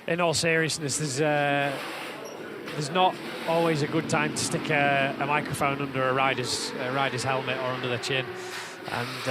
in all seriousness, there's not always a good time to stick a microphone under a rider's helmet or under the chin, and